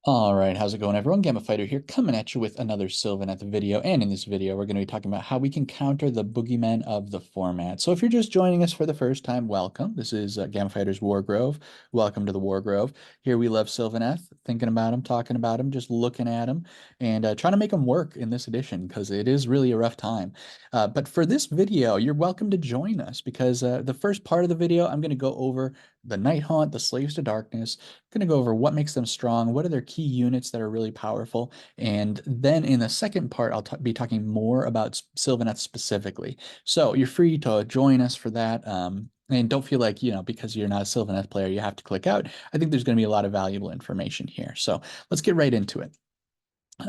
All right, how's it going, everyone? Gamma Fighter here, coming at you with another Sylvaneth video. And in this video, we're going to be talking about how we can counter the boogeymen of the format. So if you're just joining us for the first time, welcome. This is Gamma Fighter's War Grove. Welcome to the War Grove. Here we love Sylvaneth, thinking about him, talking about him, just looking at him, and trying to make him work in this edition because it is really a rough time. But for this video, you're welcome to join us because the first part of the video, I'm going to go over the Nighthaunt, the Slaves to Darkness. Going to go over what makes them strong, what are their key units that are really powerful, and then in the second part, I'll be talking more about Sylvaneth specifically. So you're free to join us for that. And don't feel like, because you're not a Sylvaneth player, you have to click out. I think there's going to be a lot of valuable information here. So let's get right into it.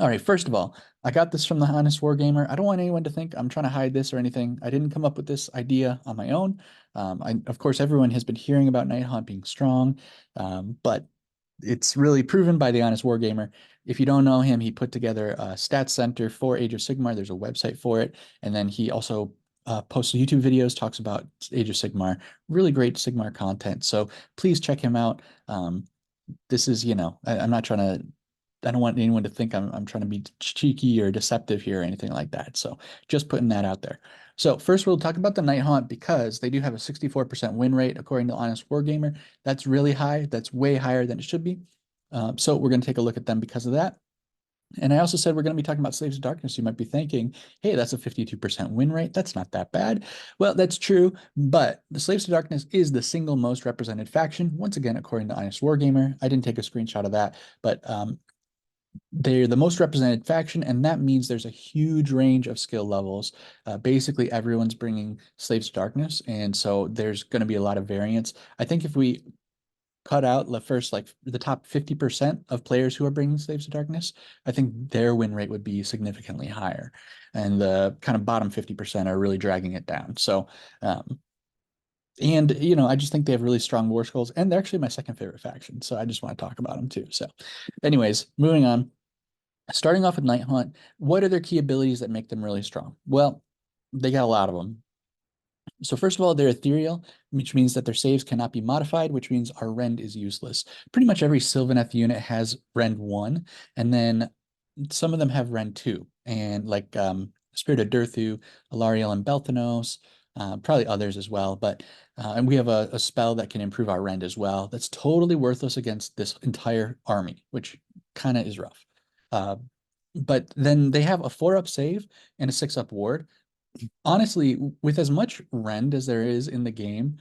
All right, first of all, I got this from the Honest Wargamer. I don't want anyone to think I'm trying to hide this or anything. I didn't come up with this idea on my own. Of course, everyone has been hearing about Nighthaunt being strong, but it's really proven by the Honest Wargamer. If you don't know him, he put together a stats center for Age of Sigmar. There's a website for it. And then he also posts YouTube videos, talks about Age of Sigmar, really great Sigmar content. So please check him out. This is, I'm not trying to I don't want anyone to think I'm trying to be cheeky or deceptive here or anything like that. So just putting that out there. So first we'll talk about the Nighthaunt because they do have a 64% win rate according to Honest Wargamer. That's really high. That's way higher than it should be. So we're going to take a look at them because of that. And I also said we're going to be talking about Slaves of Darkness. You might be thinking, hey, that's a 52% win rate. That's not that bad. Well, that's true, but the Slaves of Darkness is the single most represented faction. Once again, according to Honest Wargamer. I didn't take a screenshot of that, but they're the most represented faction, and that means there's a huge range of skill levels. Basically, everyone's bringing Slaves to Darkness, and so there's going to be a lot of variance. I think if we cut out the first, like the top 50% of players who are bringing Slaves to Darkness, I think their win rate would be significantly higher, and the kind of bottom 50% are really dragging it down. So, and I just think they have really strong war skulls, and they're actually my second favorite faction. So I just want to talk about them too. So, anyways, moving on. Starting off with Nighthaunt, what are their key abilities that make them really strong? Well, they got a lot of them. So first of all, they're ethereal, which means that their saves cannot be modified, which means our rend is useless. Pretty much every Sylvaneth unit has rend 1, and then some of them have rend 2. And like Spirit of Durthu, Alariel and Belthanos, probably others as well. But and we have a spell that can improve our rend as well. That's totally worthless against this entire army, which kind of is rough. Uh, but then they have a 4-up save and a 6-up ward. Honestly, with as much rend as there is in the game,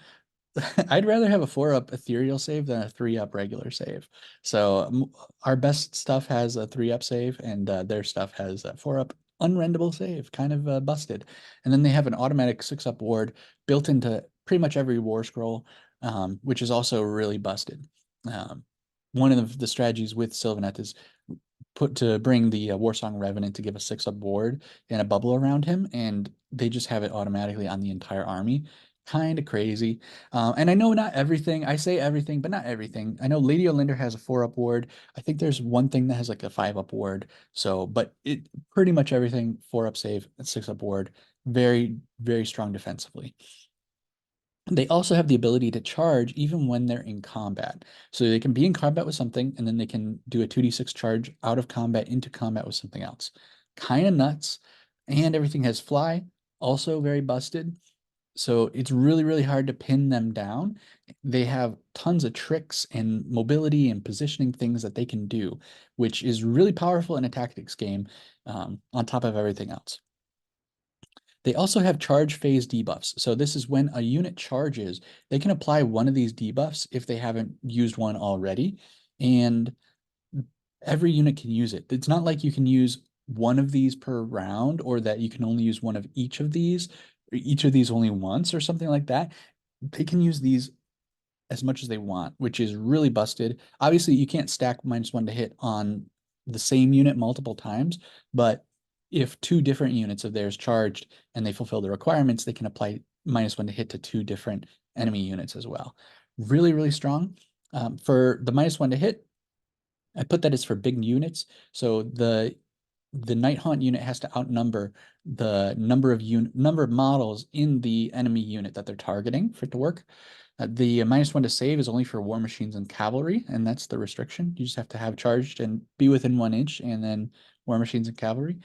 I'd rather have a 4-up ethereal save than a 3-up regular save. So our best stuff has a 3-up save, and their stuff has a 4-up unrendable save, kind of busted. And then they have an automatic 6-up ward built into pretty much every war scroll, which is also really busted. Um, one of the strategies with Sylvaneth is put to bring the Warsong Revenant to give a 6-up ward and a bubble around him, and they just have it automatically on the entire army. Kind of crazy. And I know not everything, I say everything, but not everything. I know Lady Olinder has a 4-up ward. I think there's one thing that has like a 5-up ward. So, but it pretty much everything 4-up save, 6-up ward, very, very strong defensively. They also have the ability to charge even when they're in combat. So they can be in combat with something, and then they can do a 2d6 charge out of combat into combat with something else. Kind of nuts. And everything has fly, also very busted. So it's really, really hard to pin them down. They have tons of tricks and mobility and positioning things that they can do, which is really powerful in a tactics game, on top of everything else. They also have charge phase debuffs. So this is when a unit charges, they can apply one of these debuffs if they haven't used one already, and every unit can use it. It's not like you can use one of these per round, or that you can only use one of each of these, or each of these only once or something like that. They can use these as much as they want, which is really busted. Obviously, you can't stack -1 to hit on the same unit multiple times, but if two different units of theirs charged and they fulfill the requirements, they can apply -1 to hit to two different enemy units as well. Really, really strong. For the -1 to hit, I put that as for big units. So the the Nighthaunt unit has to outnumber the number of models in the enemy unit that they're targeting for it to work. The -1 to save is only for war machines and cavalry, and that's the restriction. You just have to have charged and be within 1 inch, and then war machines and cavalry.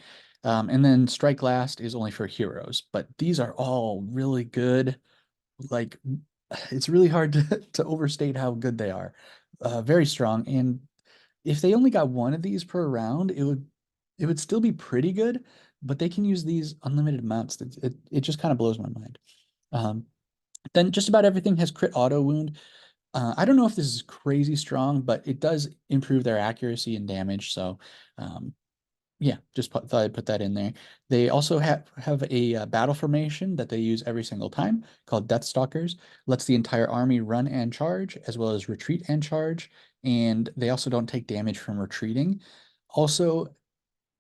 And then strike last is only for heroes, but these are all really good. Like, it's really hard to overstate how good they are. Very strong. And if they only got one of these per round, it would still be pretty good, but they can use these unlimited amounts. It just kind of blows my mind. Um, then just about everything has crit auto wound. I don't know if this is crazy strong, but it does improve their accuracy and damage. So, yeah, thought I'd put that in there. They also have a battle formation that they use every single time called Death Stalkers. Lets the entire army run and charge, as well as retreat and charge. And they also don't take damage from retreating. Also,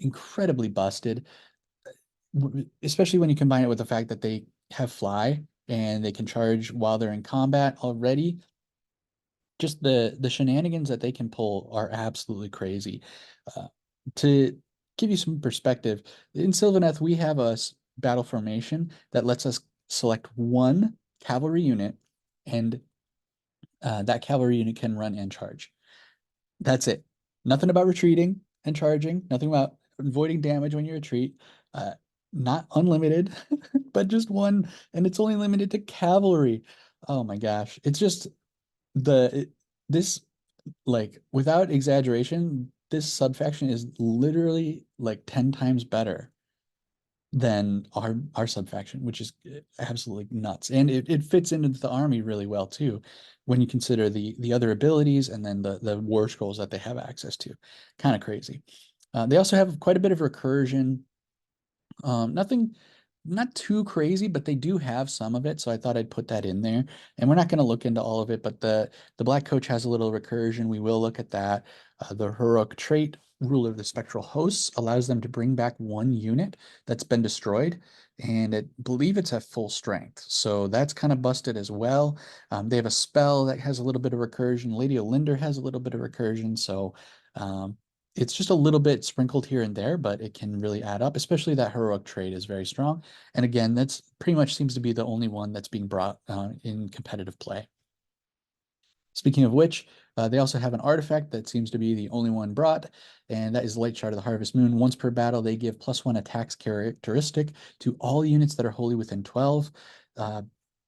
incredibly busted, especially when you combine it with the fact that they have fly and they can charge while they're in combat already. Just the shenanigans that they can pull are absolutely crazy. Uh, to give you some perspective, in Sylvaneth, we have a battle formation that lets us select one cavalry unit, and that cavalry unit can run and charge. That's it. Nothing about retreating and charging, nothing about avoiding damage when you retreat. Uh, not unlimited, but just one, and it's only limited to cavalry. Oh my gosh. It's just this, like, without exaggeration, this subfaction is literally like 10 times better than our subfaction, which is absolutely nuts. And it fits into the army really well too, when you consider the other abilities and then the war scrolls that they have access to. Kind of crazy. They also have quite a bit of recursion. Nothing, not too crazy, but they do have some of it, so I thought I'd put that in there. And we're not going to look into all of it, but the Black Coach has a little recursion. We will look at that. The heroic trait, Ruler of the Spectral Hosts, allows them to bring back one unit that's been destroyed, and I believe it's at full strength. So that's kind of busted as well. They have a spell that has a little bit of recursion. Lady Olinder has a little bit of recursion, so um, it's just a little bit sprinkled here and there, but it can really add up, especially that heroic trait is very strong. And again, that's pretty much seems to be the only one that's being brought in competitive play. Speaking of which, they also have an artifact that seems to be the only one brought, and that is Light Shard of the Harvest Moon. Once per battle, they give +1 attacks characteristic to all units that are wholly within 12. Uh,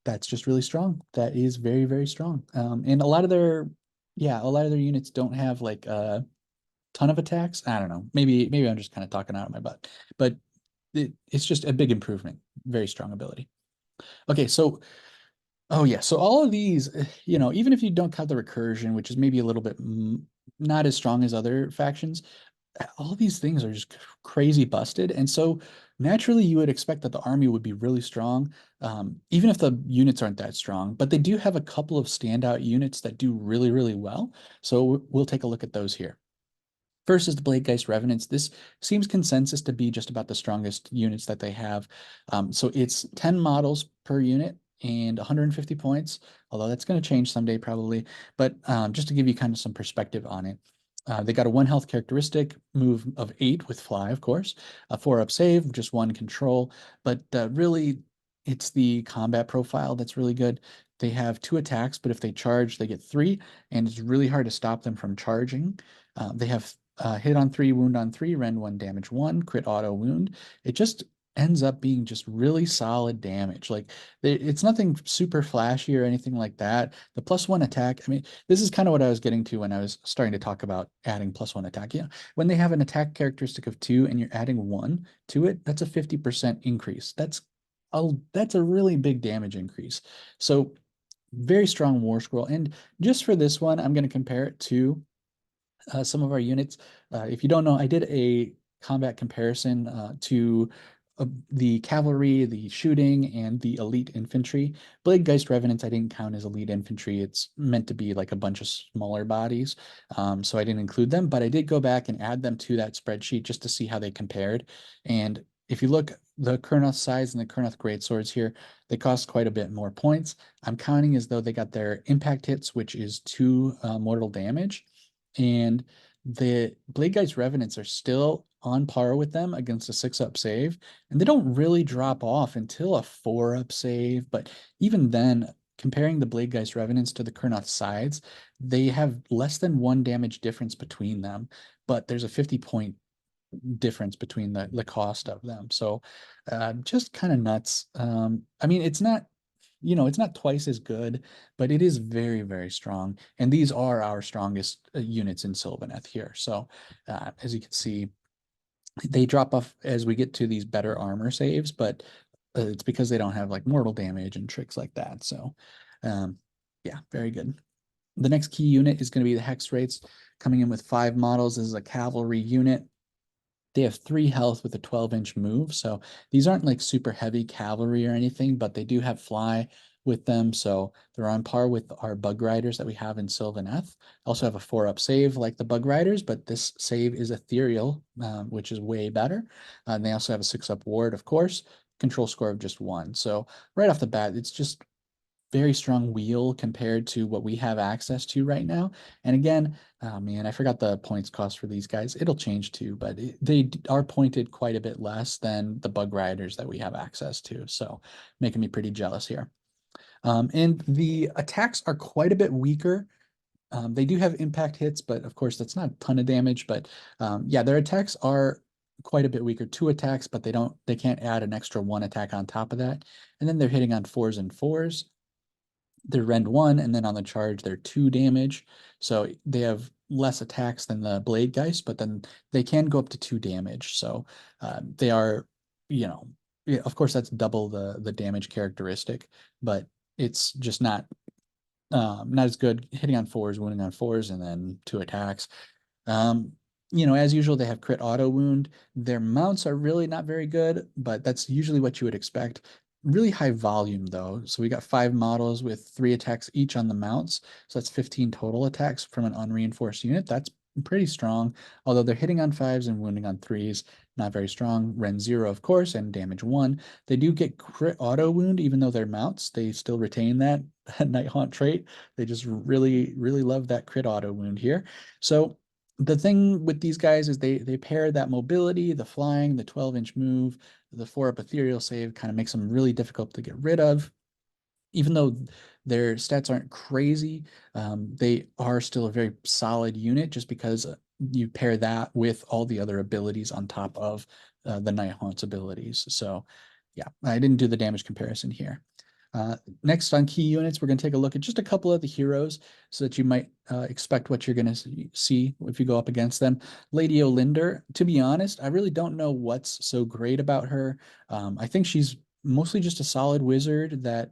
that's just really strong. That is very, very strong. And a lot of their units don't have like ton of attacks. I don't know. Maybe I'm just kind of talking out of my butt, but it's just a big improvement. Very strong ability. Okay, so oh yeah, so all of these, even if you don't count the recursion, which is maybe a little bit not as strong as other factions, all of these things are just crazy busted, and so naturally you would expect that the army would be really strong, even if the units aren't that strong. But they do have a couple of standout units that do really, really well. So we'll take a look at those here. First is the Bladegeist Revenants. This seems consensus to be just about the strongest units that they have. So it's 10 models per unit and 150 points, although that's going to change someday probably. But just to give you kind of some perspective on it, they got a 1 health characteristic, move of 8 with fly, of course, a 4-up save, just 1 control. But really, it's the combat profile that's really good. They have 2 attacks, but if they charge, they get 3, and it's really hard to stop them from charging. They have hit on 3, wound on 3, rend 1, damage 1, crit auto wound. It just ends up being just really solid damage. Like, it's nothing super flashy or anything like that. The +1 attack, I mean, this is kind of what I was getting to when I was starting to talk about adding +1 attack. Yeah, when they have an attack characteristic of 2 and you're adding 1 to it, that's a 50% increase. That's a really big damage increase. So very strong war scroll. And just for this one, I'm going to compare it to some of our units. If you don't know, I did a combat comparison to the cavalry, the shooting, and the elite infantry. Bladegeist Revenants I didn't count as elite infantry. It's meant to be like a bunch of smaller bodies, so I didn't include them, but I did go back and add them to that spreadsheet just to see how they compared. And if you look, the Kurnoth size and the Kurnoth greatswords here, they cost quite a bit more points. I'm counting as though they got their impact hits, which is 2 mortal damage, and the Blade Guy's Revenants are still on par with them against a 6-up save, and they don't really drop off until a 4-up save. But even then, comparing the Blade Guy's Revenants to the Kurnoth Sides, they have less than 1 damage difference between them, but there's a 50-point difference between the cost of them. So just kind of nuts. I mean, it's not, it's not twice as good, but it is very, very strong. And these are our strongest units in Sylvaneth here. So as you can see, they drop off as we get to these better armor saves, but it's because they don't have like mortal damage and tricks like that. So yeah, very good. The next key unit is going to be the Hex Rates, coming in with 5 models. This is a cavalry unit. They have 3 health with a 12-inch move. So these aren't like super heavy cavalry or anything, but they do have fly with them. So they're on par with our bug riders that we have in Sylvaneth. Also have a 4-up save like the bug riders, but this save is ethereal, which is way better. And they also have a 6-up ward, of course, control score of just 1. So right off the bat, it's just very strong wheel compared to what we have access to right now. And again, oh man, I forgot the points cost for these guys. It'll change too, but they are pointed quite a bit less than the bug riders that we have access to. So making me pretty jealous here. And the attacks are quite a bit weaker. They do have impact hits, but of course that's not a ton of damage. But yeah, their attacks are quite a bit weaker. 2 attacks, but they can't add an extra 1 attack on top of that. And then they're hitting on 4s and 4s. They're rend 1, and then on the charge, they're 2 damage. So they have less attacks than the Blade Geist, but then they can go up to 2 damage. So they are, yeah, of course, that's double the damage characteristic, but it's just not as good hitting on 4s, wounding on 4s, and then 2 attacks. Um, as usual, they have crit auto wound. Their mounts are really not very good, but that's usually what you would expect. Really high volume though. So we got 5 models with 3 attacks each on the mounts. So that's 15 total attacks from an unreinforced unit. That's pretty strong, although they're hitting on 5s and wounding on 3s. Not very strong. Rend 0, of course, and damage 1. They do get crit auto wound, even though they're mounts. They still retain that Nighthaunt trait. They just really, really love that crit auto wound here. So the thing with these guys is they pair that mobility, the flying, the 12-inch move, the 4-up ethereal save kind of makes them really difficult to get rid of. Even though their stats aren't crazy, they are still a very solid unit just because you pair that with all the other abilities on top of the Nighthaunt's abilities. So yeah, I didn't do the damage comparison here. Next on key units, we're going to take a look at just a couple of the heroes so that you might expect what you're going to see if you go up against them. Lady Olinder, to be honest, I really don't know what's so great about her. I think she's mostly just a solid wizard that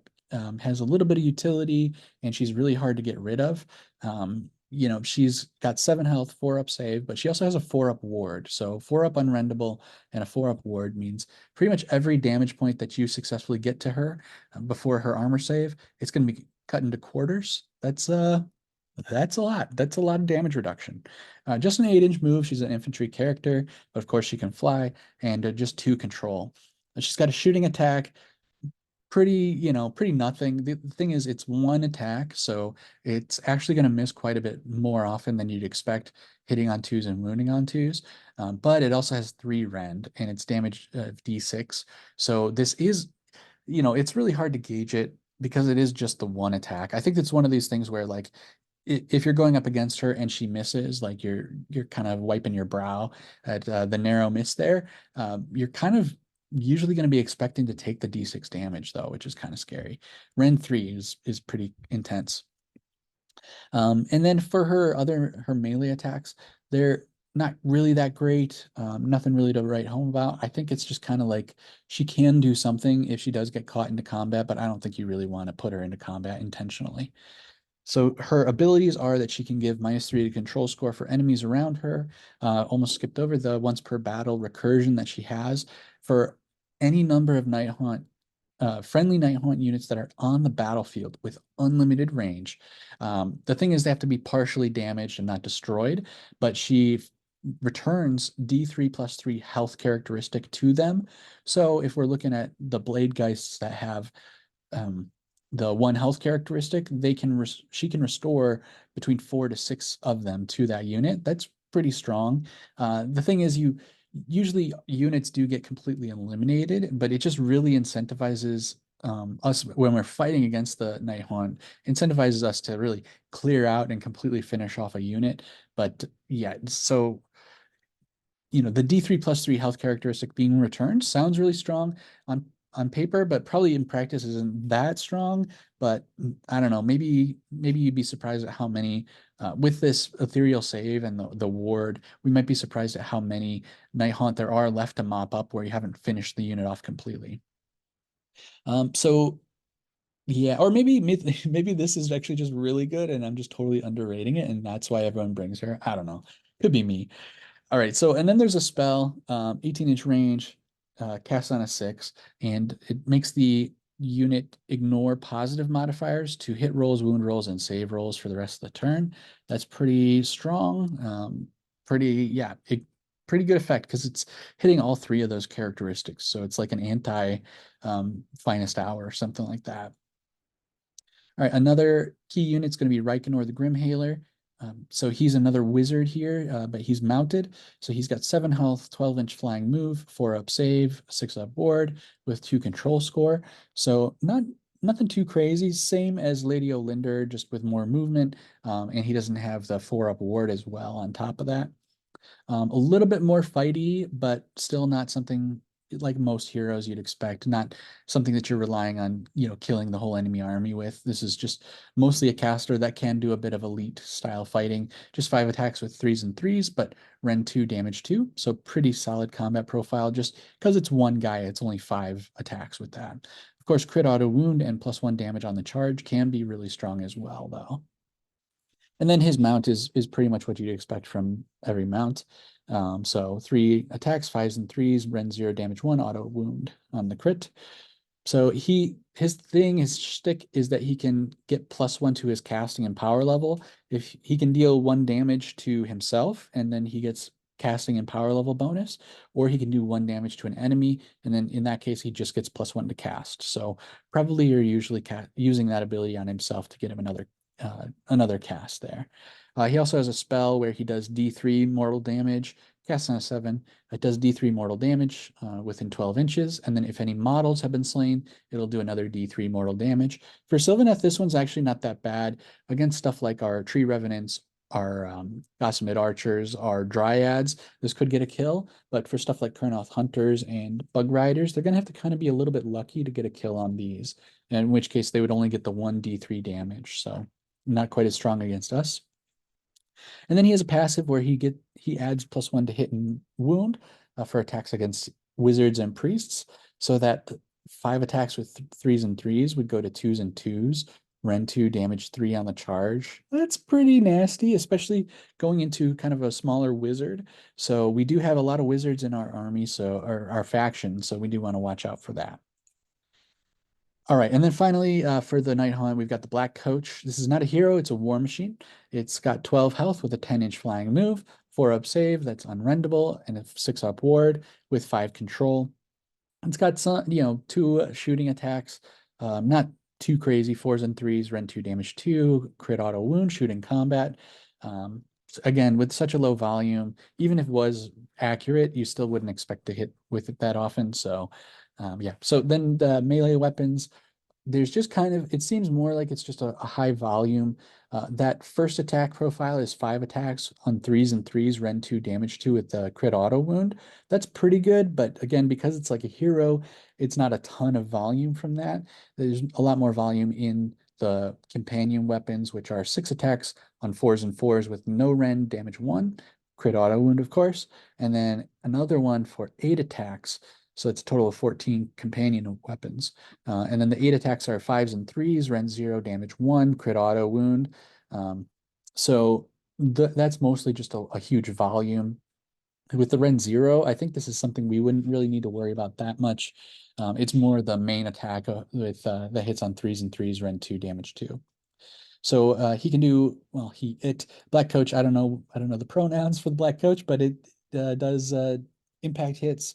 has a little bit of utility, and she's really hard to get rid of. She's got 7 health, 4-up save, but she also has a 4-up ward. So 4-up unrendable and a 4-up ward means pretty much every damage point that you successfully get to her before her armor save, it's going to be cut into quarters. That's a lot. That's a lot of damage reduction. Just an 8-inch move. She's an infantry character, but of course she can fly, and just 2 control. She's got a shooting attack, pretty nothing. The thing is, it's 1 attack, so it's actually going to miss quite a bit more often than you'd expect, hitting on 2s and wounding on 2s. But it also has 3 rend, and it's damage D6. So this is, it's really hard to gauge it because it is just the 1 attack. I think it's one of these things where like if you're going up against her and she misses, like you're kind of wiping your brow at the narrow miss there. You're kind of usually going to be expecting to take the D6 damage though, which is kind of scary. Rend 3 is pretty intense. And then for her melee attacks, they're not really that great. Nothing really to write home about. I think it's just kind of like she can do something if she does get caught into combat, but I don't think you really want to put her into combat intentionally. So her abilities are that she can give -3 to control score for enemies around her. Almost skipped over the once per battle recursion that she has for any number of friendly Nighthaunt units that are on the battlefield with unlimited range. The thing is, they have to be partially damaged and not destroyed, but she returns D3 plus 3 health characteristic to them. So if we're looking at the Blade Geists that have the 1 health characteristic, she can restore between 4 to 6 of them to that unit. That's pretty strong. The thing is, usually units do get completely eliminated, but it just really incentivizes us when we're fighting against the Nighthaunt, incentivizes us to really clear out and completely finish off a unit. But yeah, so the D3+3 health characteristic being returned sounds really strong on paper, but probably in practice isn't that strong. But I don't know, maybe you'd be surprised at how many with this ethereal save and the ward, we might be surprised at how many Nighthaunt there are left to mop up where you haven't finished the unit off completely. So yeah, or maybe this is actually just really good and I'm just totally underrating it, and that's why everyone brings her. I don't know. Could be me. All right, so and then there's a spell, 18-inch range, cast on a 6, and it makes the unit ignore positive modifiers to hit rolls, wound rolls, and save rolls for the rest of the turn. That's pretty strong. Yeah, pretty good effect because it's hitting all three of those characteristics. So it's like an anti finest hour or something like that. All right, another key unit is going to be Riken or the Grimhailer. So he's another wizard here, but he's mounted. So he's got 7 health, 12-inch flying move, 4-up save, 6-up ward with 2 control score. So nothing too crazy. Same as Lady Olinder, just with more movement. And he doesn't have the 4-up ward as well on top of that. A little bit more fighty, but still not something like most heroes you'd expect, not something that you're relying on, killing the whole enemy army with. This is just mostly a caster that can do a bit of elite style fighting, just 5 attacks with 3s and 3s, but Ren 2 damage 2. So pretty solid combat profile. Just because it's one guy, it's only 5 attacks with that. Of course, crit auto wound and +1 damage on the charge can be really strong as well, though. And then his mount is pretty much what you'd expect from every mount. So 3 attacks, 5s and 3s, Ren 0 damage 1, auto wound on the crit. So his shtick is that he can get +1 to his casting and power level. If he can deal 1 damage to himself, and then he gets casting and power level bonus, or he can do 1 damage to an enemy, and then in that case he just gets +1 to cast. So probably you're usually using that ability on himself to get him another cast there. He also has a spell where he does D3 mortal damage, casts on a 7. It does D3 mortal damage within 12 inches, and then if any models have been slain, it'll do another D3 mortal damage. For Sylvaneth, this one's actually not that bad. Against stuff like our Tree Revenants, our Gossamed Archers, our Dryads, this could get a kill, but for stuff like Kurnoth Hunters and Bug Riders, they're going to have to kind of be a little bit lucky to get a kill on these, in which case they would only get the 1 D3 damage, so not quite as strong against us. And then he has a passive where he adds +1 to hit and wound for attacks against wizards and priests, so that 5 attacks with 3s and 3s would go to 2s and 2s. Ren 2 damage 3 on the charge. That's pretty nasty, especially going into kind of a smaller wizard. So we do have a lot of wizards in our army, so our faction, so we do want to watch out for that. All right, and then finally, for the Nighthaunt, we've got the Black Coach. This is not a hero, it's a war machine. It's got 12 health with a 10-inch flying move, 4-up save, that's unrendable, and a 6-up ward with 5 control. It's got some, 2 shooting attacks, not too crazy, 4s and 3s, Ren 2 damage 2, crit auto wound, shooting combat. Again, with such a low volume, even if it was accurate, you still wouldn't expect to hit with it that often. So yeah, so then the melee weapons, there's just kind of, it seems more like it's just a high volume. That first attack profile is 5 attacks on 3s and 3s, Ren 2 damage 2 with the crit auto wound. That's pretty good, but again, because it's like a hero, it's not a ton of volume from that. There's a lot more volume in the companion weapons, which are 6 attacks on 4s and 4s with no Ren damage 1, crit auto wound, of course, and then another one for 8 attacks. So it's a total of 14 companion weapons. And then the 8 attacks are 5s and 3s, Ren 0, damage 1, crit auto wound. So that's mostly just a huge volume. With the Ren 0, I think this is something we wouldn't really need to worry about that much. It's more the main attack with the hits on 3s and 3s, Ren 2, damage 2. So he can do, well, Black Coach, I don't know the pronouns for the Black Coach, but it does impact hits.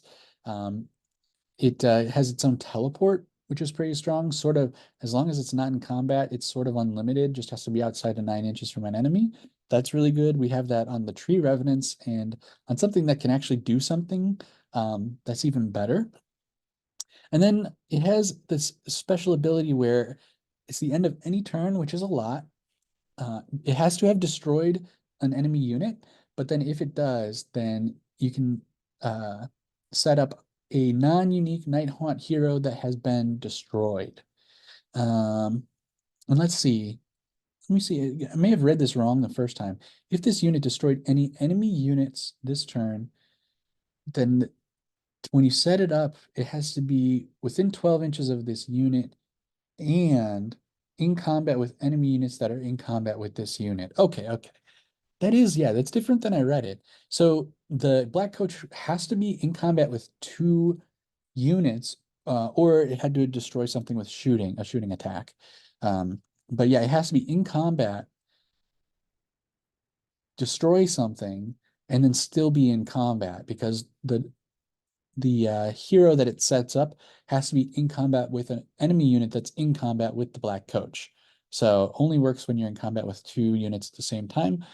It has its own teleport, which is pretty strong. Sort of, as long as it's not in combat, it's sort of unlimited, just has to be outside of 9 inches from an enemy. that's really good. We have that on the tree revenants, and on something that can actually do something, that's even better. And then it has this special ability where it's the end of any turn, which is a lot. It has to have destroyed an enemy unit, but then if it does, then you can set up a non-unique Nighthaunt hero that has been destroyed. And let's see. Let me see. I may have read this wrong the first time. If this unit destroyed any enemy units this turn, then when you set it up, it has to be within 12 inches of this unit and in combat with enemy units that are in combat with this unit. Okay, okay. That is, yeah, that's different than I read it. So the Black Coach has to be in combat with two units, or it had to destroy something with shooting, a shooting attack. But yeah, it has to be in combat, destroy something, and then still be in combat because the hero that it sets up has to be in combat with an enemy unit that's in combat with the Black Coach. So only works when you're in combat with two units at the same time.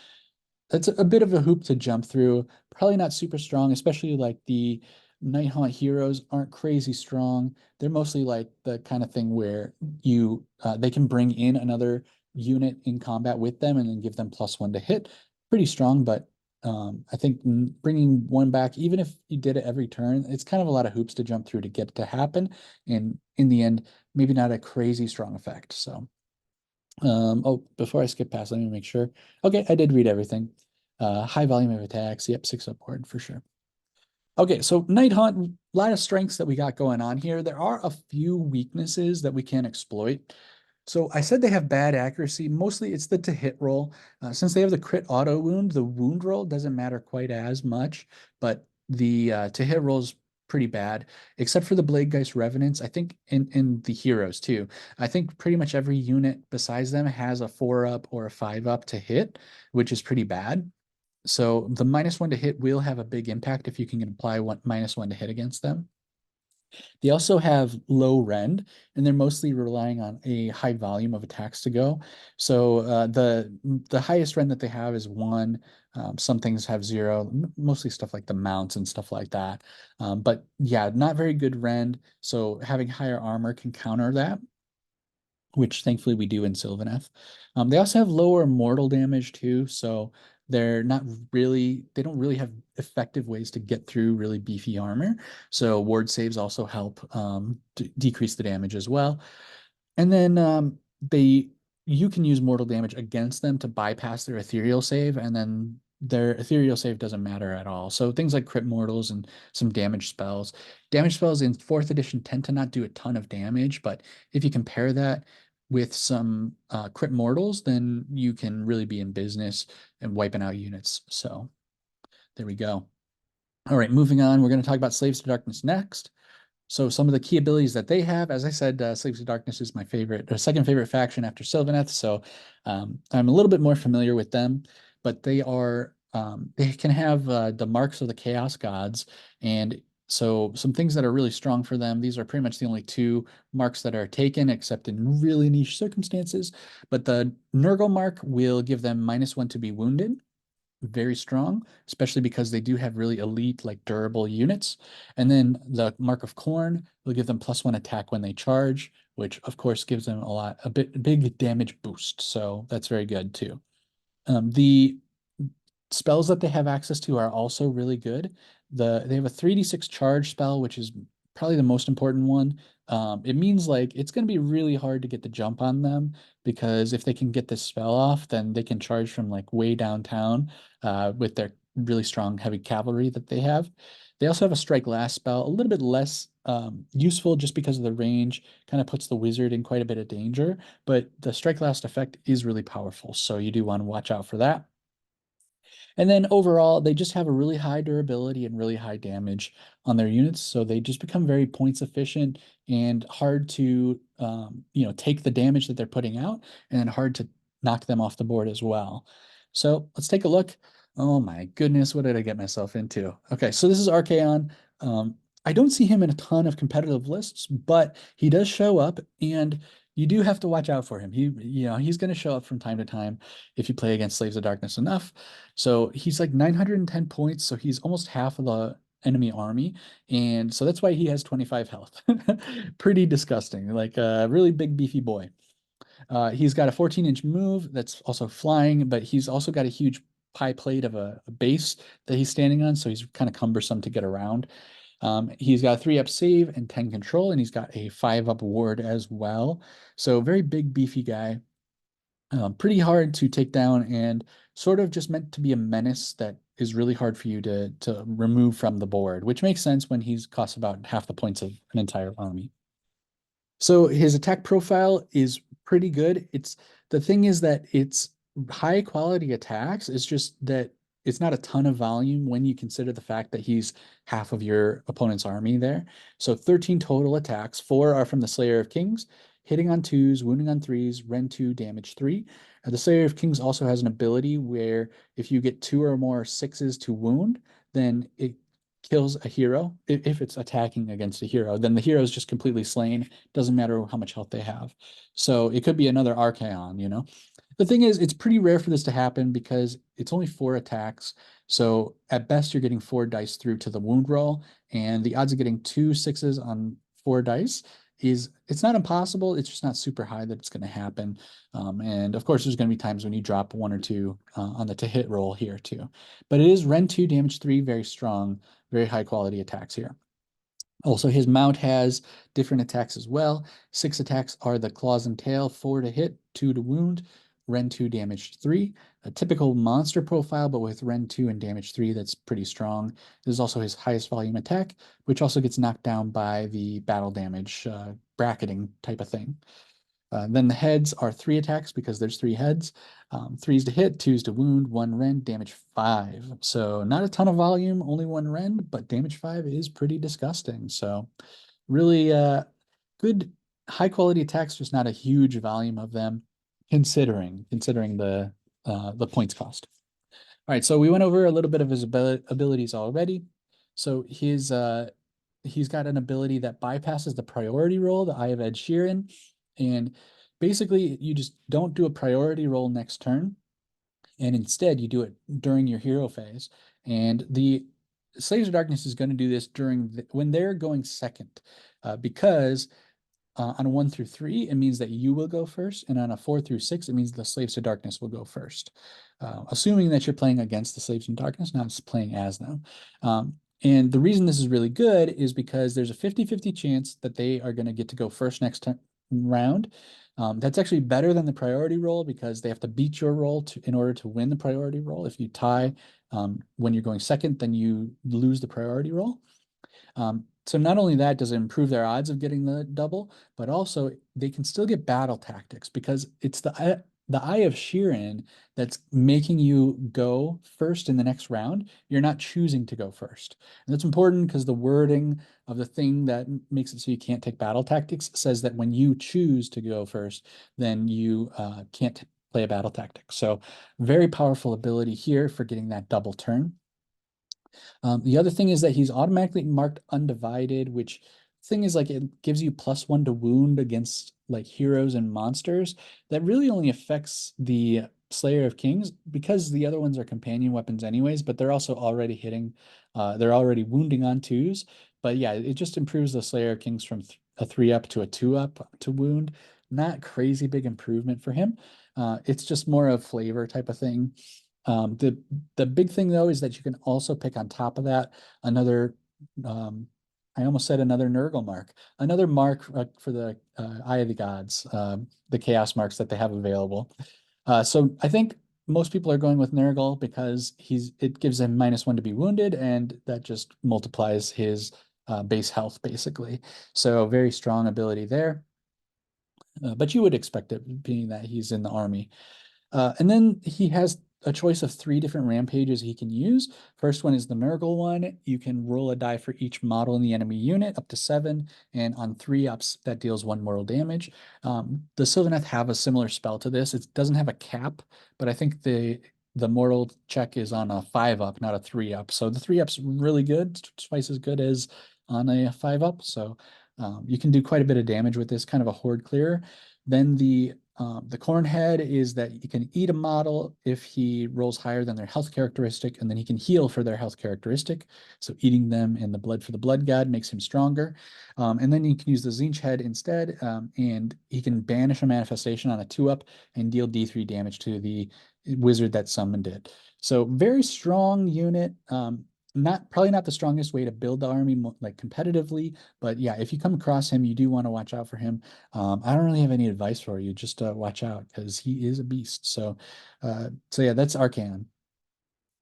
That's a bit of a hoop to jump through. Probably not super strong, especially like the Nighthaunt heroes aren't crazy strong. They're mostly like the kind of thing where you they can bring in another unit in combat with them and then give them +1 to hit. Pretty strong, but I think bringing one back, even if you did it every turn, it's kind of a lot of hoops to jump through to get it to happen. And in the end, maybe not a crazy strong effect. So oh, before I skip past, let me make sure. Okay, I did read everything. High volume of attacks. Yep, 6 upward for sure. Okay, so Nighthaunt, a lot of strengths that we got going on here. There are a few weaknesses that we can exploit. So I said they have bad accuracy. Mostly it's the to hit roll. Since they have the crit auto wound, the wound roll doesn't matter quite as much, but the to hit roll is pretty bad, except for the Bladegeist Revenants. I think in the heroes too. I think pretty much every unit besides them has a 4-up or a 5-up to hit, which is pretty bad. So the -1 to hit will have a big impact if you can apply -1 to hit against them. They also have low rend, and they're mostly relying on a high volume of attacks to go. So the highest rend that they have is 1. Some things have 0, mostly stuff like the mounts and stuff like that. But yeah, not very good rend. So having higher armor can counter that, which thankfully we do in Sylvaneth. They also have lower mortal damage too, so they don't really have effective ways to get through really beefy armor. So ward saves also help decrease the damage as well. And then you can use mortal damage against them to bypass their ethereal save, and then their ethereal save doesn't matter at all. So things like crit mortals and some damage spells. Damage spells in 4th edition tend to not do a ton of damage, but if you compare that with some crit mortals, then you can really be in business and wiping out units. So there we go. All right, moving on. We're going to talk about Slaves to Darkness next. So some of the key abilities that they have, as I said, Slaves of Darkness is my favorite, or second favorite faction after Sylvaneth. So I'm a little bit more familiar with them, but they can have the marks of the Chaos Gods. And so some things that are really strong for them, these are pretty much the only 2 marks that are taken, except in really niche circumstances. But the Nurgle mark will give them -1 to be wounded, very strong, especially because they do have really elite, like durable units. And then the Mark of Corn will give them +1 attack when they charge, which of course gives them a big damage boost. So that's very good too. The spells that they have access to are also really good. They have a 3d6 charge spell, which is probably the most important one. It means like it's going to be really hard to get the jump on them, because if they can get this spell off, then they can charge from like way downtown with their really strong heavy cavalry that they have. They also have a strike last spell, a little bit less useful just because of the range, kind of puts the wizard in quite a bit of danger, but the strike last effect is really powerful, so you do want to watch out for that. And then overall, they just have a really high durability and really high damage on their units. So they just become very points efficient and hard to, take the damage that they're putting out, and then hard to knock them off the board as well. So let's take a look. Oh my goodness, what did I get myself into? Okay, so this is Archaon. I don't see him in a ton of competitive lists, but he does show up, and You do have to watch out for him. He's going to show up from time to time if you play against Slaves of Darkness enough. So he's like 910 points, so he's almost half of the enemy army, and so that's why he has 25 health. Pretty disgusting, like a really big beefy boy. He's got a 14-inch move that's also flying, but he's also got a huge pie plate of a base that he's standing on, so he's kind of cumbersome to get around. He's got a 3-up save and 10 control, and he's got a 5-up ward as well. So very big, beefy guy. Pretty hard to take down and sort of just meant to be a menace that is really hard for you to remove from the board, which makes sense when he's costs about half the points of an entire army. So his attack profile is pretty good. The thing is that it's high quality attacks. It's just that it's not a ton of volume when you consider the fact that he's half of your opponent's army there. So 13 total attacks. 4 are from the Slayer of Kings, hitting on 2s, wounding on 3s, rend 2, damage 3. The Slayer of Kings also has an ability where if you get 2 or more 6s to wound, then it kills a hero. If it's attacking against a hero, then the hero is just completely slain. Doesn't matter how much health they have. So it could be another Archaon, you know? The thing is, it's pretty rare for this to happen because it's only 4 attacks. So at best, you're getting 4 dice through to the wound roll, and the odds of getting 2 6s on 4 dice it's not impossible. It's just not super high that it's going to happen. And of course, there's going to be times when you drop 1 or 2 on the to hit roll here too. But it is rend 2, damage 3, very strong, very high quality attacks here. Also, his mount has different attacks as well. 6 attacks are the claws and tail, 4 to hit, 2 to wound, rend 2, damage 3. A typical monster profile, but with rend 2 and damage 3, that's pretty strong. This is also his highest volume attack, which also gets knocked down by the battle damage bracketing type of thing. Then the heads are 3 attacks because there's 3 heads. 3s to hit, 2s to wound, 1 rend, damage 5. So not a ton of volume, only 1 rend, but damage 5 is pretty disgusting. So really good high quality attacks, just not a huge volume of them, considering the points cost. All right, so we went over a little bit of his abilities already. So he's got an ability that bypasses the priority roll, the Eye of Ed Sheeran, and basically you just don't do a priority roll next turn, and instead you do it during your hero phase. And the Slaves of Darkness is going to do this when they're going second, because on a 1 through 3, it means that you will go first, and on a 4 through 6, it means the Slaves to Darkness will go first. Assuming that you're playing against the Slaves in Darkness, not playing as them. And the reason this is really good is because there's a 50-50 chance that they are going to get to go first next round. That's actually better than the priority roll because they have to beat your roll in order to win the priority roll. If you tie when you're going second, then you lose the priority roll. So not only that does it improve their odds of getting the double, but also they can still get battle tactics because it's the Eye of Sheeran that's making you go first in the next round. You're not choosing to go first. And that's important because the wording of the thing that makes it so you can't take battle tactics says that when you choose to go first, then you can't play a battle tactic. So very powerful ability here for getting that double turn. The other thing is that he's automatically marked undivided, which thing is like it gives you +1 to wound against like heroes and monsters. That really only affects the Slayer of Kings because the other ones are companion weapons anyways, but they're also already hitting, they're already wounding on 2s. But yeah, it just improves the Slayer of Kings from a 3-up to a 2-up to wound. Not crazy big improvement for him. It's just more of flavor type of thing. The big thing though is that you can also pick on top of that another I almost said another Nurgle mark, another mark for the Eye of the Gods, the chaos marks that they have available. So I think most people are going with Nurgle because it gives him -1 to be wounded, and that just multiplies his base health basically. So very strong ability there. But you would expect it being that he's in the army. And then he has a choice of 3 different rampages he can use. First one is the Nurgle one. You can roll a die for each model in the enemy unit, up to 7, and on 3-ups, that deals 1 mortal damage. The Sylvaneth have a similar spell to this. It doesn't have a cap, but I think the mortal check is on a 5-up, not a 3-up. So the 3-up's really good, twice as good as on a 5-up. So you can do quite a bit of damage with this, kind of a horde clearer. Then the Cornhead is that you can eat a model if he rolls higher than their health characteristic, and then he can heal for their health characteristic. So eating them and the blood for the blood god makes him stronger. And then you can use the Zinch head instead, and he can banish a manifestation on a 2-up and deal D3 damage to the wizard that summoned it. So very strong unit. Not probably not the strongest way to build the army like competitively, but yeah, if you come across him, you do want to watch out for him. I don't really have any advice for you. Just watch out because he is a beast. So yeah, that's Arcan.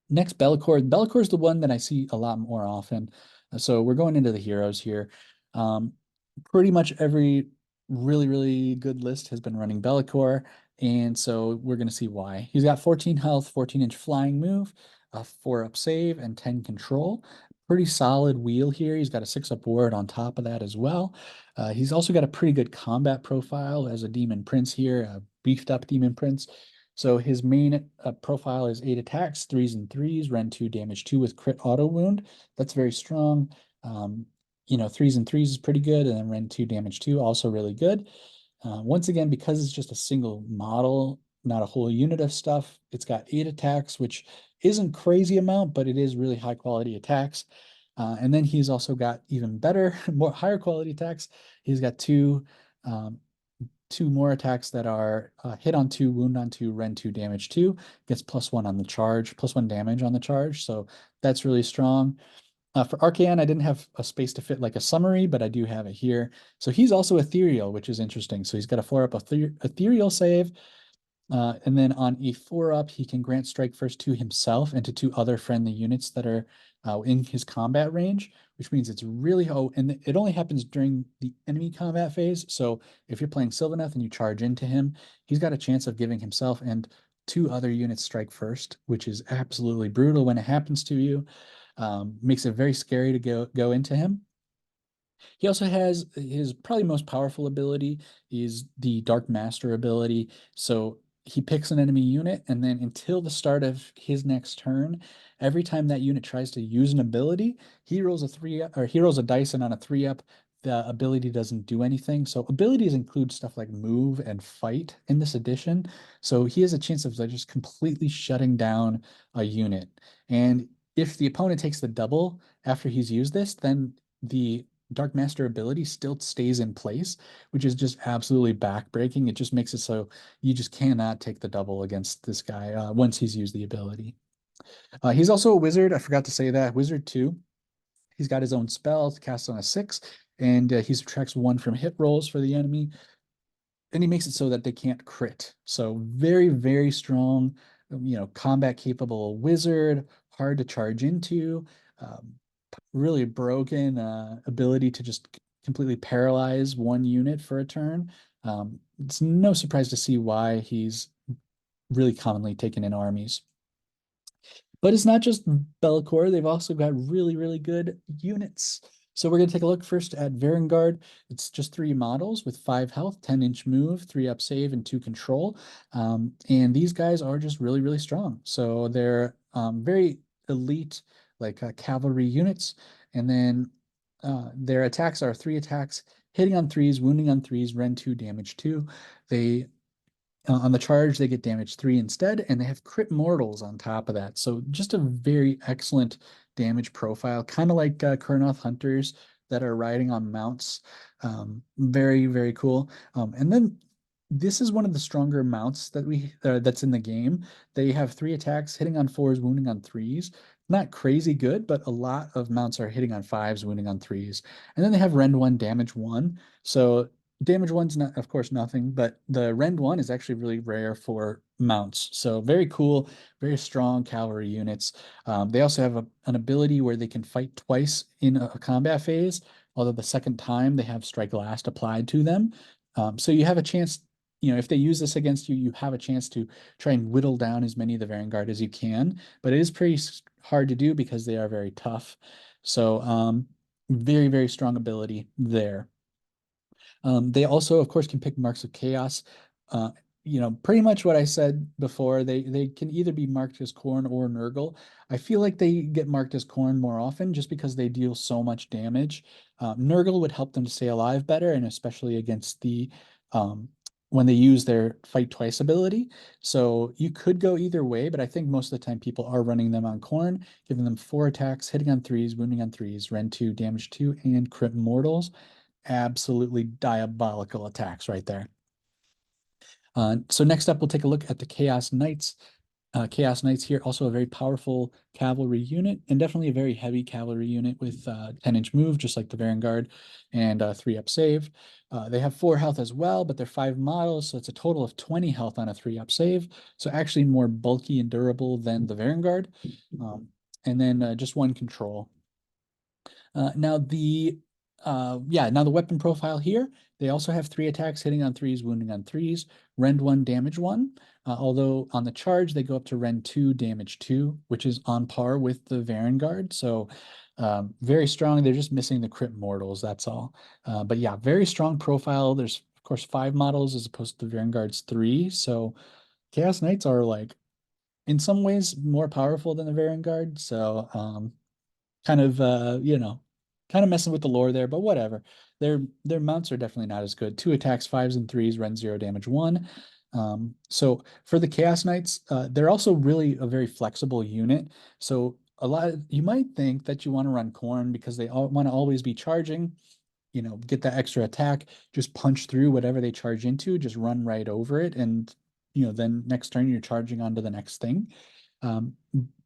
Next, Bellicor. Bellicor is the one that I see a lot more often. So we're going into the heroes here. Um, Pretty much every really, really good list has been running Bellicor, and so we're going to see why. He's got 14 health, 14-inch flying move, a 4-up save, and 10 control. Pretty solid wheel here. He's got a 6-up ward on top of that as well. He's also got a pretty good combat profile as a Demon Prince here, a beefed up Demon Prince. So his main profile is 8 attacks, 3s and 3s, Rend 2, damage 2 with crit auto wound. That's very strong. 3s and 3s is pretty good, and then Rend 2, damage 2, also really good. Once again, because it's just a single model, not a whole unit of stuff, it's got 8 attacks, which isn't crazy amount, but it is really high quality attacks. And then he's also got even better, more higher quality attacks. He's got um, two more attacks that are hit on 2, wound on 2, rend 2, damage 2. Gets +1 on the charge, +1 damage on the charge. So that's really strong. For Arcan, I didn't have a space to fit like a summary, but I do have it here. So he's also ethereal, which is interesting. So he's got a 4-up ethereal save. And then on a 4-up, he can grant strike first to himself and to 2 other friendly units that are in his combat range, which means it's really, and it only happens during the enemy combat phase. So if you're playing Sylvaneth and you charge into him, he's got a chance of giving himself and 2 other units strike first, which is absolutely brutal when it happens to you. Makes it very scary to go into him. He also has his probably most powerful ability is the Dark Master ability. So he picks an enemy unit, and then until the start of his next turn, every time that unit tries to use an ability, he rolls a 3-up, or he rolls a dice, and on a 3-up, the ability doesn't do anything. So abilities include stuff like move and fight in this edition. So he has a chance of like just completely shutting down a unit. And if the opponent takes the double after he's used this, then the Dark Master ability still stays in place, which is just absolutely backbreaking. It just makes it so you just cannot take the double against this guy once he's used the ability. He's also a wizard. I forgot to say that. Wizard 2. He's got his own spell to cast on a 6, and he subtracts 1 from hit rolls for the enemy. And he makes it so that they can't crit. So very, very strong, combat capable wizard, hard to charge into. Um, Really broken ability to just completely paralyze one unit for a turn. It's no surprise to see why he's really commonly taken in armies. But it's not just Bellacore. They've also got really, really good units. So we're going to take a look first at Varangard. It's just 3 models with 5 health, 10-inch move, 3-up save, and 2 control. And these guys are just really, really strong. So they're very elite, like cavalry units. And then their attacks are 3 attacks, hitting on 3s, wounding on 3s, rend 2, damage 2. They on the charge, they get damage 3 instead, and they have crit mortals on top of that. So just a very excellent damage profile, kind of like Kurnoth hunters that are riding on mounts. Very, very cool. And then this is one of the stronger mounts that's in the game. They have 3 attacks, hitting on 4s, wounding on 3s. Not crazy good, but a lot of mounts are hitting on 5s, wounding on 3s. And then they have rend 1, damage 1. So damage 1's not, of course, nothing, but the rend 1 is actually really rare for mounts. So very cool, very strong cavalry units. They also have an ability where they can fight twice in a combat phase, although the second time they have strike last applied to them. So you have a chance, if they use this against you, you have a chance to try and whittle down as many of the Vanguard as you can, but it is pretty hard to do because they are very tough. So very, very strong ability there. They also, of course, can pick marks of chaos. Uh, pretty much what I said before. They can either be marked as Khorne or Nurgle. I feel like they get marked as Khorne more often just because they deal so much damage. Nurgle would help them to stay alive better, and especially against the when they use their fight twice ability. So you could go either way, but I think most of the time people are running them on Corn, giving them 4 attacks, hitting on 3s, wounding on 3s, Rend 2, damage 2, and crit mortals. Absolutely diabolical attacks right there. So next up, we'll take a look at the Chaos Knights. Chaos Knights here, also a very powerful cavalry unit, and definitely a very heavy cavalry unit with 10-inch move, just like the Vanguard, and 3-up save. They have 4 health as well, but they're 5 models, so it's a total of 20 health on a 3-up save. So actually more bulky and durable than the Vanguard. And then just 1 control. Now the weapon profile here, they also have 3 attacks, hitting on 3s, wounding on 3s, Rend 1, damage 1. Although on the charge, they go up to Rend 2, damage 2, which is on par with the Vanguard. So very strong. They're just missing the crit mortals, that's all. But yeah, very strong profile. There's, of course, 5 models as opposed to the Vanguard's 3. So Chaos Knights are like, in some ways, more powerful than the Vanguard. So kind of kind of messing with the lore there, but whatever. Their mounts are definitely not as good. 2 attacks, 5s and 3s, Rend 0, damage 1. So for the Chaos Knights, they're also really a very flexible unit. So you might think that you want to run Corn because they all want to always be charging, get that extra attack, just punch through whatever they charge into, just run right over it, and then next turn you're charging onto the next thing. Um,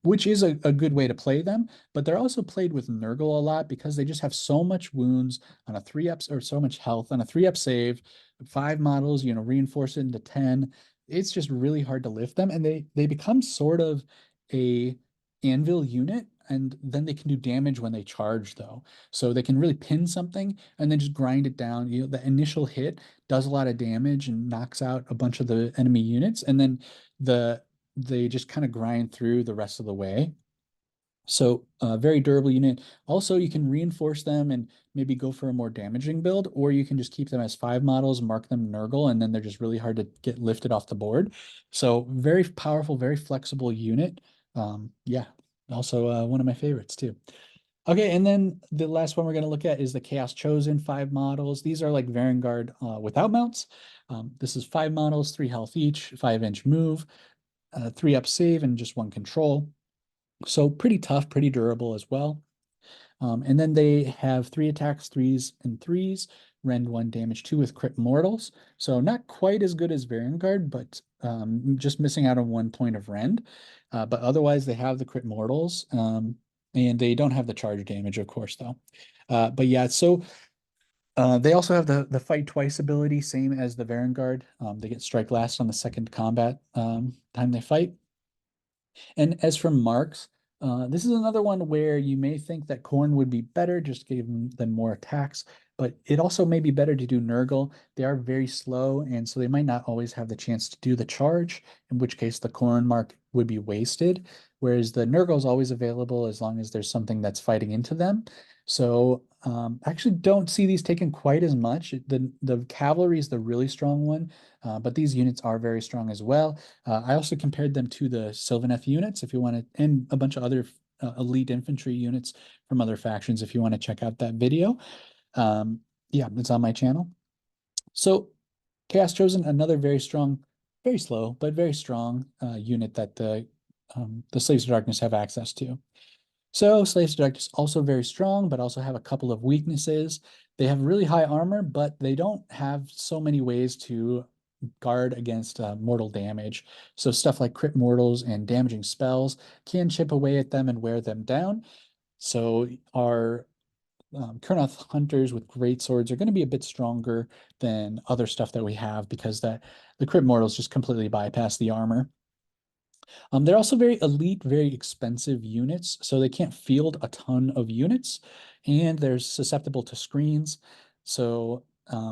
which is a good way to play them, but they're also played with Nurgle a lot because they just have so much wounds on a 3-up, or so much health on a 3-up save, 5 models, reinforce it into 10. It's just really hard to lift them, and they become sort of a anvil unit, and then they can do damage when they charge though. So they can really pin something and then just grind it down. The initial hit does a lot of damage and knocks out a bunch of the enemy units, and then they just kind of grind through the rest of the way. So very durable unit. Also, you can reinforce them and maybe go for a more damaging build, or you can just keep them as 5 models, mark them Nurgle, and then they're just really hard to get lifted off the board. So very powerful, very flexible unit. Yeah, also one of my favorites too. Okay, and then the last one we're going to look at is the Chaos Chosen 5 models. These are like Vanguard without mounts. This is 5 models, 3 health each, 5-inch move, 3-up save, and just 1 control. So pretty tough, pretty durable as well. And then they have 3 attacks, 3s and 3s, Rend 1, damage 2 with crit mortals. So not quite as good as Vanguard, but just missing out on 1 point of Rend. But otherwise, they have the crit mortals, and they don't have the charge damage, of course, though. But yeah, so they also have the fight twice ability, same as the Vanguard. They get strike last on the second combat time they fight. And as for marks, this is another one where you may think that Corn would be better, just giving them more attacks, but it also may be better to do Nurgle. They are very slow, and so they might not always have the chance to do the charge, in which case the Corn mark would be wasted, whereas the Nurgle is always available as long as there's something that's fighting into them. So I actually don't see these taken quite as much. The cavalry is the really strong one, but these units are very strong as well. I also compared them to the Sylvaneth units if you want to, and a bunch of other elite infantry units from other factions if you want to check out that video. Yeah, it's on my channel. So Chaos Chosen, another very strong, very slow, but very strong unit that the Slaves of Darkness have access to. So Slaves of Darkness also very strong, but also have a couple of weaknesses. They have really high armor, but they don't have so many ways to guard against mortal damage. So stuff like crit mortals and damaging spells can chip away at them and wear them down. So our Kurnoth hunters with great swords are going to be a bit stronger than other stuff that we have because the crit mortals just completely bypass the armor. They're also very elite, very expensive units, so they can't field a ton of units, and they're susceptible to screens. So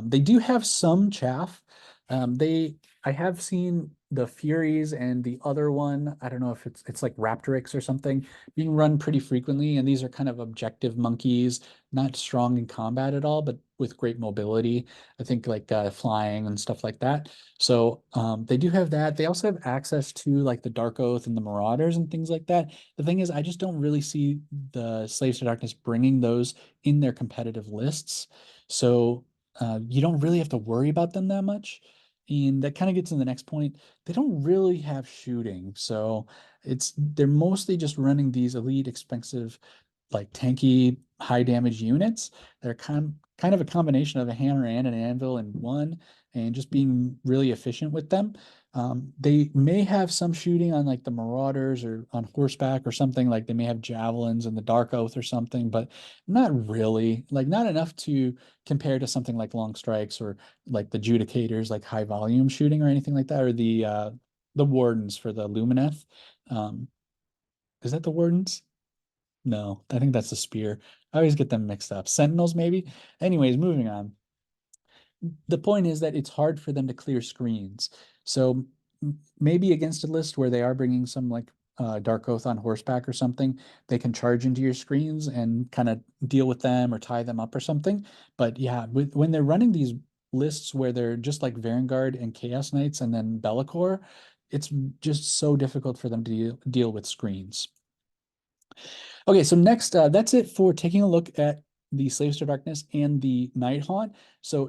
they do have some chaff. I have seen the Furies and the other one, I don't know if it's like Raptorix or something, being run pretty frequently, and these are kind of objective monkeys, not strong in combat at all, but with great mobility. I think like flying and stuff like that. So they do have that. They also have access to like the Dark Oath and the Marauders and things like that. The thing is, I just don't really see the Slaves to Darkness bringing those in their competitive lists. So you don't really have to worry about them that much. And that kind of gets in the next point. They don't really have shooting, so they're mostly just running these elite, expensive, like tanky, high damage units. They're kind of a combination of a hammer and an anvil in one, and just being really efficient with them. They may have some shooting on like the Marauders or on horseback or something, like they may have javelins and the Dark Oath or something, but not really, like not enough to compare to something like long strikes or like the Judicators, like high volume shooting or anything like that, or the Wardens for the Lumineth. Um, is that the Wardens? No, I think that's the spear. I always get them mixed up. Sentinels, maybe. Anyways, moving on. The point is that it's hard for them to clear screens. So maybe against a list where they are bringing some like Dark Oath on horseback or something, they can charge into your screens and kind of deal with them or tie them up or something. But yeah, when they're running these lists where they're just like Vanguard and Chaos Knights and then Be'lakor, it's just so difficult for them to deal with screens. Okay, so next, that's it for taking a look at the Slaves to Darkness and the Nighthaunt. So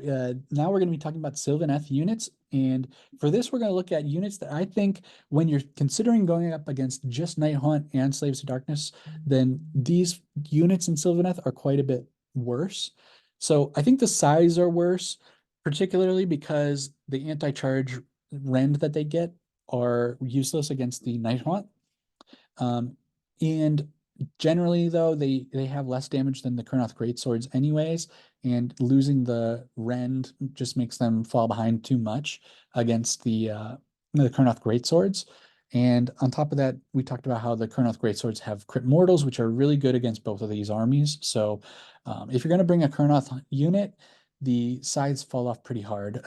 now we're going to be talking about Sylvaneth units. And for this, we're going to look at units that I think when you're considering going up against just Nighthaunt and Slaves to Darkness, then these units in Sylvaneth are quite a bit worse. So I think the size are worse, particularly because the anti-charge rend that they get are useless against the Nighthaunt. And generally, though, they have less damage than the Kurnoth Greatswords anyways, and losing the Rend just makes them fall behind too much against the Kurnoth Greatswords. And on top of that, we talked about how the Kurnoth Greatswords have crit mortals, which are really good against both of these armies. So if you're going to bring a Kurnoth unit, the sides fall off pretty hard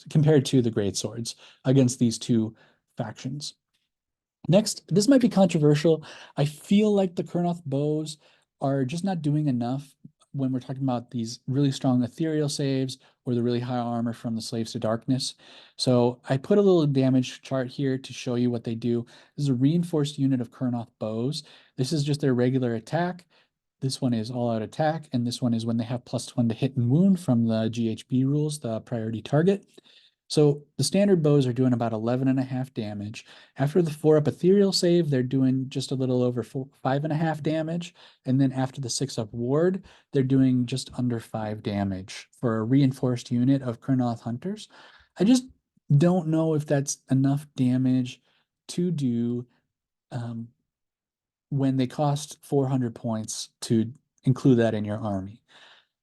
compared to the Greatswords against these two factions. Next, this might be controversial. I feel like the Kurnoth bows are just not doing enough when we're talking about these really strong ethereal saves or the really high armor from the Slaves to Darkness. So I put a little damage chart here to show you what they do. This is a reinforced unit of Kurnoth bows. This is just their regular attack. This one is all out attack, and this one is when they have +1 to hit and wound from the GHB rules, the priority target. So the standard bows are doing about 11.5 damage. After the 4-up ethereal save, they're doing just a little over 5.5 damage. And then after the 6-up ward, they're doing just under 5 damage for a reinforced unit of Kurnoth hunters. I just don't know if that's enough damage to do when they cost 400 points to include that in your army.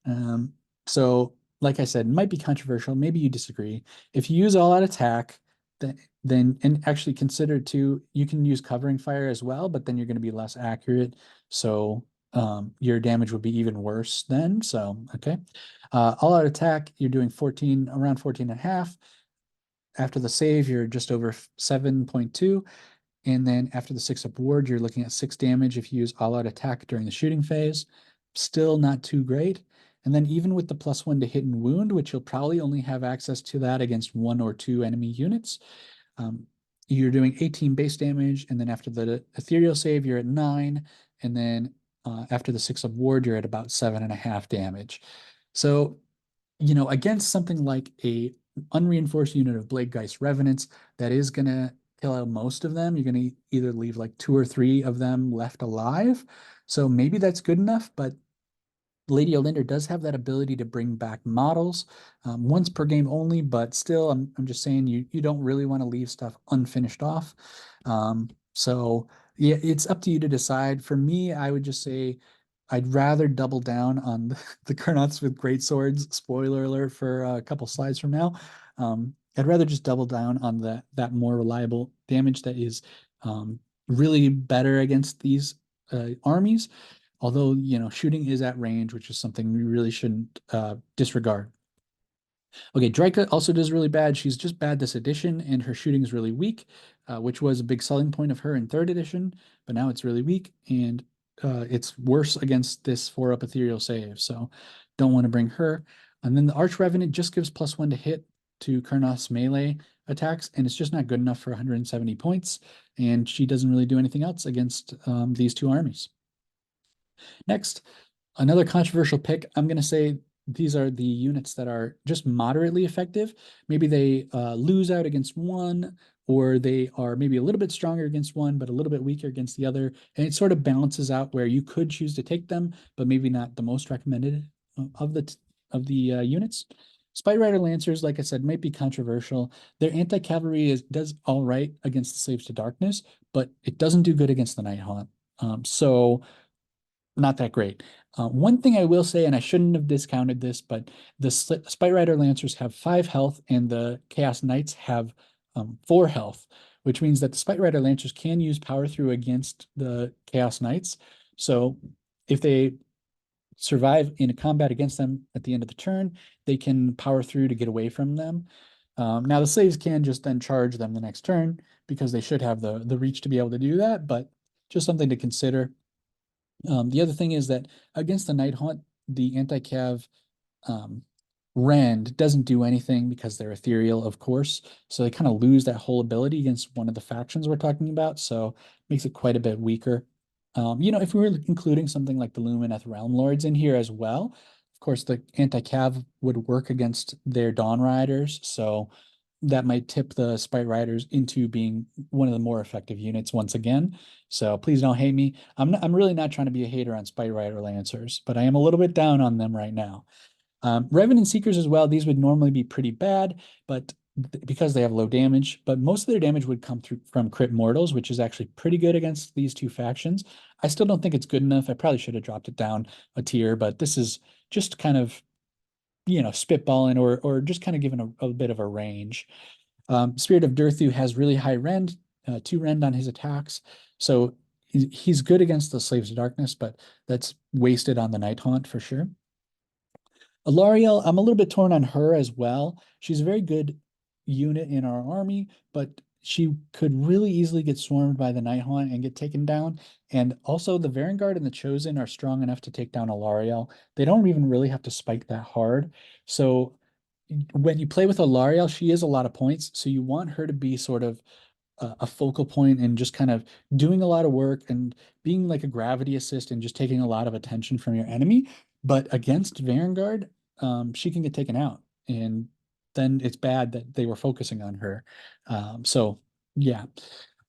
Um, so, like I said, it might be controversial. Maybe you disagree. If you use all out attack, then and actually consider too, you can use covering fire as well, but then you're going to be less accurate. So your damage would be even worse then. So, okay. All out attack, you're doing around 14 and a half. After the save, you're just over 7.2. And then after the 6-up ward, you're looking at 6 damage if you use all-out attack during the shooting phase. Still not too great. And then even with the +1 to hit and wound, which you'll probably only have access to that against 1 or 2 enemy units, you're doing 18 base damage. And then after the ethereal save, you're at 9. And then after the 6-up ward, you're at about 7.5 damage. So, against something like a unreinforced unit of Bladegeist Revenants, that is going to kill out most of them. You're going to either leave like 2 or 3 of them left alive. So maybe that's good enough, but Lady Olinda does have that ability to bring back models once per game only, but still, I'm just saying you don't really want to leave stuff unfinished off. So yeah, it's up to you to decide. For me, I would just say I'd rather double down on the Kurnoths with great swords. Spoiler alert for a couple slides from now. I'd rather just double down on that more reliable damage that is really better against these armies. Although, shooting is at range, which is something we really shouldn't disregard. Okay, Drika also does really bad. She's just bad this edition, and her shooting is really weak, which was a big selling point of her in 3rd edition, but now it's really weak, and it's worse against this 4-up ethereal save, so don't want to bring her. And then the Arch Revenant just gives +1 to hit to Kurnoth's melee attacks, and it's just not good enough for 170 points, and she doesn't really do anything else against these two armies. Next, another controversial pick, I'm going to say these are the units that are just moderately effective. Maybe they lose out against one, or they are maybe a little bit stronger against one, but a little bit weaker against the other. And it sort of balances out where you could choose to take them, but maybe not the most recommended of the units. Spite Rider Lancers, like I said, might be controversial. Their anti-cavalry does all right against the Slaves to Darkness, but it doesn't do good against the Nighthaunt. So not that great. One thing I will say, and I shouldn't have discounted this, but the Spite Rider Lancers have 5 health and the Chaos Knights have 4 health, which means that the Spite Rider Lancers can use power through against the Chaos Knights. So if they survive in a combat against them at the end of the turn, they can power through to get away from them. Now the slaves can just then charge them the next turn because they should have the reach to be able to do that, but just something to consider. The other thing is that against the Nighthaunt, the anti-cav Rend doesn't do anything because they're ethereal, of course. So they kind of lose that whole ability against one of the factions we're talking about. So makes it quite a bit weaker. If we were including something like the Lumineth Realm Lords in here as well, of course, the anti-cav would work against their Dawn Riders. So that might tip the Spite Riders into being one of the more effective units once again. So please don't hate me. I'm really not trying to be a hater on Spite Rider Lancers, but I am a little bit down on them right now. Revenant Seekers as well, these would normally be pretty bad, but because they have low damage, but most of their damage would come through from Crit Mortals, which is actually pretty good against these two factions. I still don't think it's good enough. I probably should have dropped it down a tier, but this is just kind of, spitballing or just kind of giving a bit of a range. Spirit of Durthu has really high rend, 2 rend on his attacks. So he's good against the Slaves of Darkness, but that's wasted on the Nighthaunt for sure. Alariel, I'm a little bit torn on her as well. She's a very good unit in our army, but she could really easily get swarmed by the Nighthaunt and get taken down. And also the Varangard and the Chosen are strong enough to take down Alariel. They don't even really have to spike that hard. So when you play with Alariel, she is a lot of points. So you want her to be sort of a focal point and just kind of doing a lot of work and being like a gravity assist and just taking a lot of attention from your enemy. But against Vanguard, she can get taken out, and then it's bad that they were focusing on her. So yeah.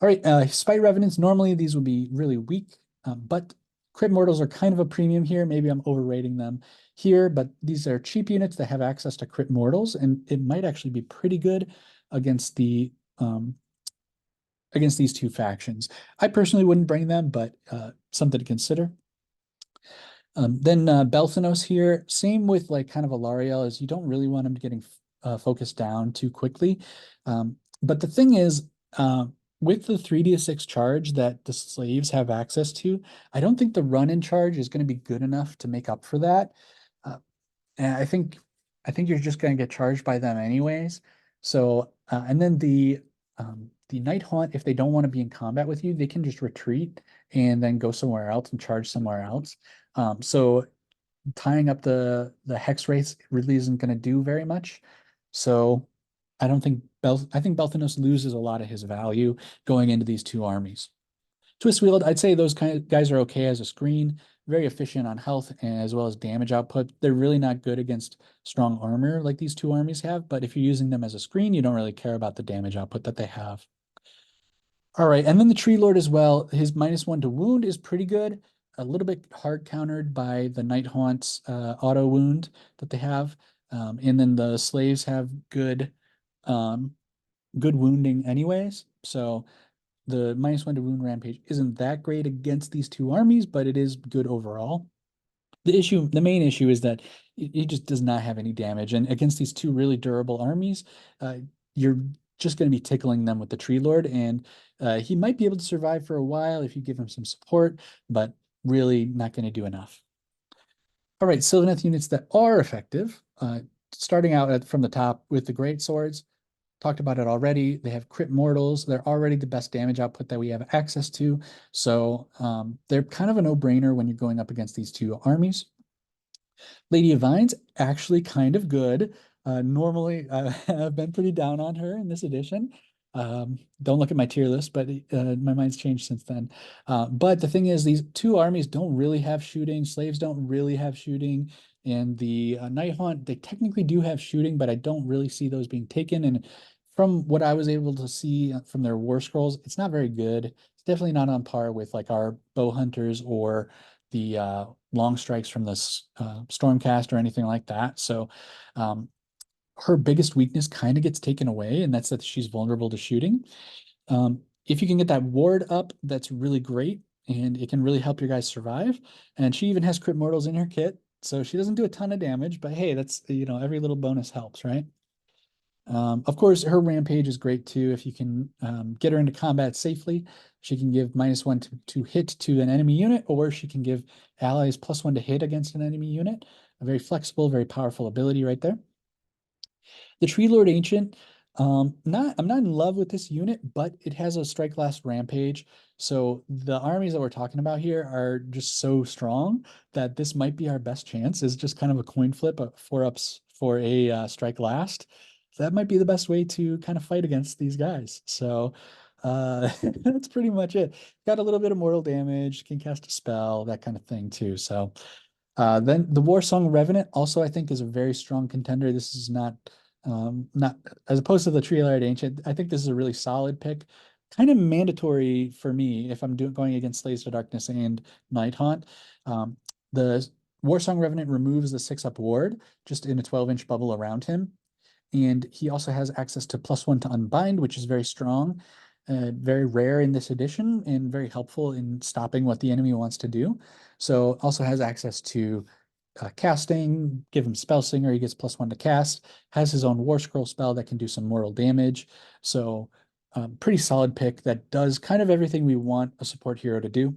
All right, Spite Revenants, normally these would be really weak, but Crit Mortals are kind of a premium here. Maybe I'm overrating them here, but these are cheap units that have access to Crit Mortals, and it might actually be pretty good against against these two factions. I personally wouldn't bring them, but something to consider. Then Belthanos here, same with like kind of Alariel, is you don't really want him getting focused down too quickly. But the thing is, with the 3d6 charge that the slaves have access to, I don't think the run-in charge is going to be good enough to make up for that. And I think you're just going to get charged by them anyways. So, and then the Nighthaunt, if they don't want to be in combat with you, they can just retreat and then go somewhere else and charge somewhere else. So tying up the hex race really isn't going to do very much. So I don't think I think Belthanos loses a lot of his value going into these two armies. Twist Wield, I'd say those kind of guys are okay as a screen, very efficient on health and as well as damage output. They're really not good against strong armor like these two armies have, but if you're using them as a screen, you don't really care about the damage output that they have. All right, and then the Tree Lord as well. His -1 to wound is pretty good. A little bit hard countered by the Nighthaunt's auto wound that they have. And then the slaves have good wounding anyways. So the -1 to wound rampage isn't that great against these two armies, but it is good overall. The main issue is that it just does not have any damage. And against these two really durable armies, you're just going to be tickling them with the Tree Lord. And he might be able to survive for a while if you give him some support, but really not going to do enough. All right, Sylvaneth units that are effective, starting out from the top with the Great Swords. Talked about it already. They have Crit Mortals. They're already the best damage output that we have access to. So they're kind of a no-brainer when you're going up against these two armies. Lady of Vines, actually kind of good. Normally, I've been pretty down on her in this edition. Don't look at my tier list, but my mind's changed since then. But the thing is, these two armies don't really have shooting. Slaves don't really have shooting. And the Nighthaunt, they technically do have shooting, but I don't really see those being taken. And from what I was able to see from their war scrolls, it's not very good. It's definitely not on par with like our bow hunters or the long strikes from this Stormcast or anything like that. So her biggest weakness kind of gets taken away, and that's that she's vulnerable to shooting. If you can get that ward up, that's really great, and it can really help your guys survive. And she even has crit mortals in her kit, so she doesn't do a ton of damage, but hey, that's, every little bonus helps, right? Of course, her rampage is great too. If you can get her into combat safely, she can give -1 to hit to an enemy unit, or she can give allies +1 to hit against an enemy unit. A very flexible, very powerful ability right there. The Tree Lord Ancient, I'm not in love with this unit, but it has a strike last rampage. So the armies that we're talking about here are just so strong that this might be our best chance. Is just kind of a coin flip, 4-ups for a strike last. That might be the best way to kind of fight against these guys. So that's pretty much it. Got a little bit of mortal damage, can cast a spell, that kind of thing too. So then the Warsong Revenant also, I think, is a very strong contender. This is not as opposed to the Tree-Layered Ancient. I think this is a really solid pick. Kind of mandatory for me if I'm going against Slaves to Darkness and Nighthaunt. The Warsong Revenant removes the 6-up ward just in a 12-inch bubble around him. And he also has access to +1 to Unbind, which is very strong, very rare in this edition, and very helpful in stopping what the enemy wants to do. So also has access to casting, give him Spell Singer, he gets +1 to cast, has his own War Scroll spell that can do some mortal damage. So pretty solid pick that does kind of everything we want a support hero to do.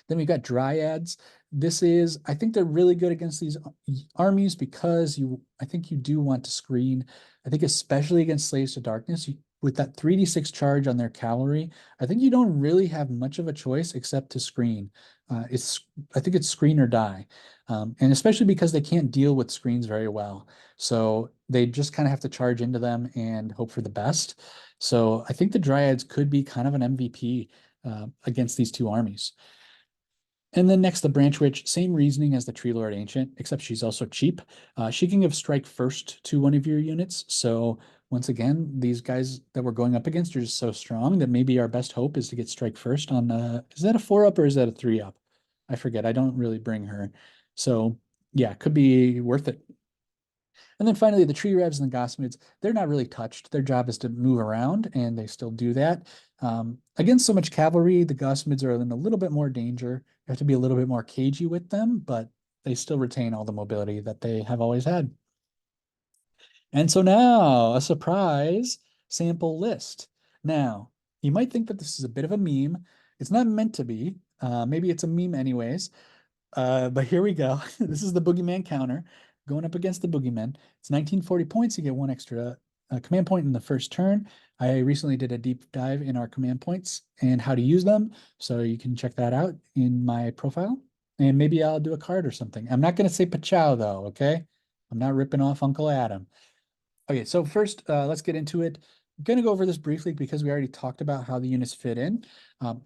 Then we've got Dryads. I think they're really good against these armies because I think you do want to screen. I think especially against Slaves to Darkness, with that 3d6 charge on their cavalry, I think you don't really have much of a choice except to screen. I think it's screen or die. And especially because they can't deal with screens very well. So they just kind of have to charge into them and hope for the best. So I think the Dryads could be kind of an MVP against these two armies. And then next, the Branch Witch, same reasoning as the Tree Lord Ancient, except she's also cheap. She can give strike first to one of your units. So once again, these guys that we're going up against are just so strong that maybe our best hope is to get strike first on, is that a 4-up or is that a 3-up? I forget. I don't really bring her. So yeah, could be worth it. And then finally, the tree revs and the gossmids, they're not really touched. Their job is to move around, and they still do that. Against so much cavalry, the gossmids are in a little bit more danger. You have to be a little bit more cagey with them, but they still retain all the mobility that they have always had. And so now, a surprise sample list. Now, you might think that this is a bit of a meme. It's not meant to be. Maybe it's a meme anyways. But here we go. This is the Boogeyman counter going up against the Boogeyman. It's 1940 points. You get 1 extra command point in the first turn. I recently did a deep dive in our command points and how to use them. So you can check that out in my profile. And maybe I'll do a card or something. I'm not going to say Pachow though, okay? I'm not ripping off Uncle Adam. Okay, so first, let's get into it. I'm going to go over this briefly because we already talked about how the units fit in.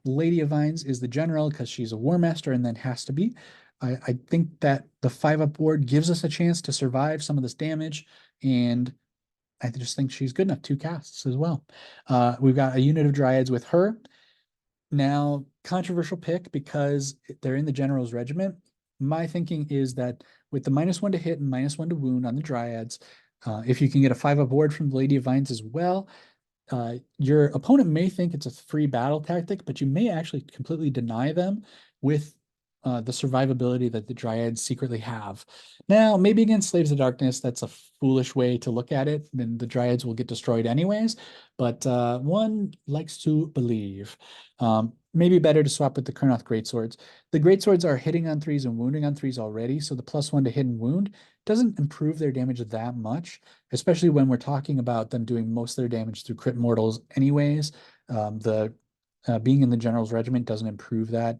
Lady of Vines is the general because she's a War Master and then has to be. I think that the 5-up ward gives us a chance to survive some of this damage, and I just think she's good enough. 2 casts as well. We've got a unit of Dryads with her. Now, controversial pick because they're in the General's Regiment. My thinking is that with the -1 to hit and -1 to wound on the Dryads, if you can get a 5-up ward from the Lady of Vines as well, your opponent may think it's a free battle tactic, but you may actually completely deny them with the survivability that the Dryads secretly have. Now, maybe against Slaves of Darkness, that's a foolish way to look at it. Then the Dryads will get destroyed anyways, but one likes to believe. Maybe better to swap with the Kurnoth Greatswords. The Greatswords are hitting on 3s and wounding on 3s already, so the +1 to hit and wound doesn't improve their damage that much, especially when we're talking about them doing most of their damage through crit mortals anyways. The being in the General's Regiment doesn't improve that,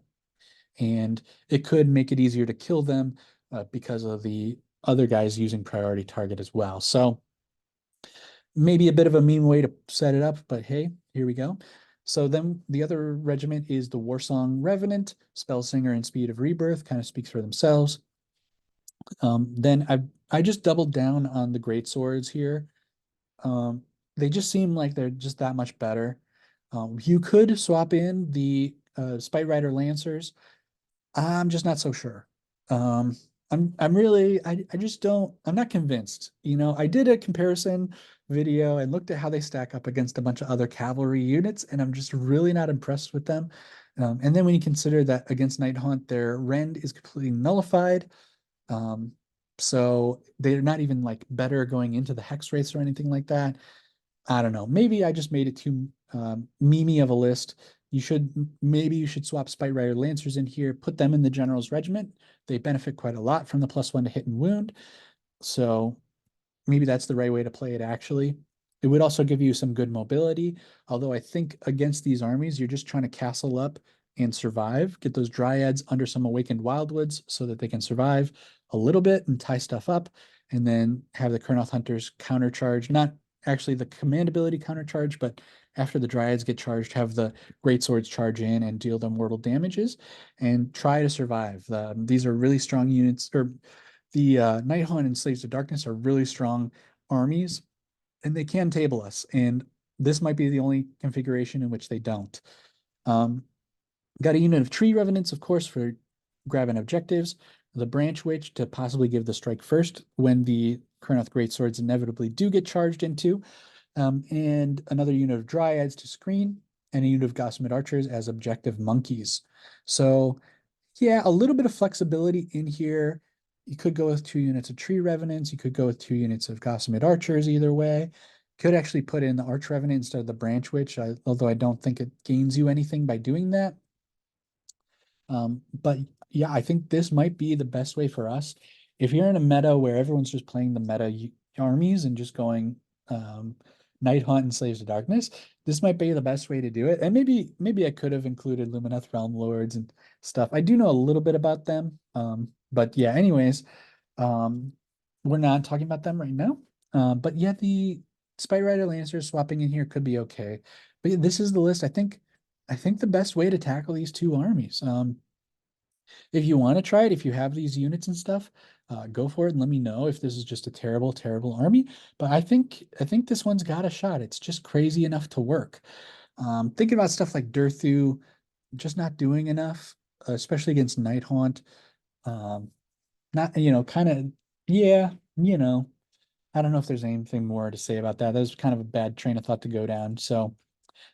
and it could make it easier to kill them because of the other guys using priority target as well. So maybe a bit of a mean way to set it up, but hey, here we go. So then the other regiment is the Warsong Revenant, Spell Singer and Speed of Rebirth, kind of speaks for themselves. Then I just doubled down on the great swords here. Um, they just seem like they're just that much better. You could swap in the Spite Rider Lancers. I'm just not so sure. Um, I'm really I just don't I'm not convinced. I did a comparison video and looked at how they stack up against a bunch of other cavalry units, and I'm just really not impressed with them. And then when you consider that against Nighthaunt, their rend is completely nullified. Um, so they're not even like better going into the hex race or anything like that. I don't know. Maybe I just made it too memey of a list. Maybe you should swap Spite Rider Lancers in here, put them in the General's Regiment. They benefit quite a lot from the +1 to hit and wound. So maybe that's the right way to play it, actually. It would also give you some good mobility, although I think against these armies, you're just trying to castle up and survive, get those Dryads under some Awakened Wildwoods so that they can survive a little bit and tie stuff up, and then have the Kurnoth Hunters countercharge, not actually the command ability countercharge, but after the Dryads get charged, have the Great Swords charge in and deal them mortal damages and try to survive. These are really strong units, or the Nighthaunt and Slaves of Darkness are really strong armies, and they can table us. And this might be the only configuration in which they don't. Um, got a unit of Tree Revenants, of course, for grabbing objectives. The Branch Witch to possibly give the strike first when the Kurnoth Greatswords inevitably do get charged into. And another unit of Dryads to screen, and a unit of Gossamed Archers as objective monkeys. So yeah, a little bit of flexibility in here. You could go with 2 units of Tree Revenants. You could go with 2 units of Gossamed Archers either way. Could actually put in the Arch Revenant instead of the Branch Witch, although I don't think it gains you anything by doing that. But yeah, I think this might be the best way for us. If you're in a meta where everyone's just playing the meta armies and just going Nighthaunt and Slaves of Darkness, this might be the best way to do it. And maybe I could have included Lumineth Realm Lords and stuff. I do know a little bit about them. But yeah, anyways, um, we're not talking about them right now. But yeah, the Spite Rider Lancers swapping in here could be okay. But yeah, this is the list. I think the best way to tackle these two armies. If you want to try it, if you have these units and stuff, go for it and let me know if this is just a terrible, terrible army. But I think this one's got a shot. It's just crazy enough to work. Thinking about stuff like Durthu, just not doing enough, especially against Nighthaunt. Um, not, kind of, yeah, I don't know if there's anything more to say about that. That was kind of a bad train of thought to go down. So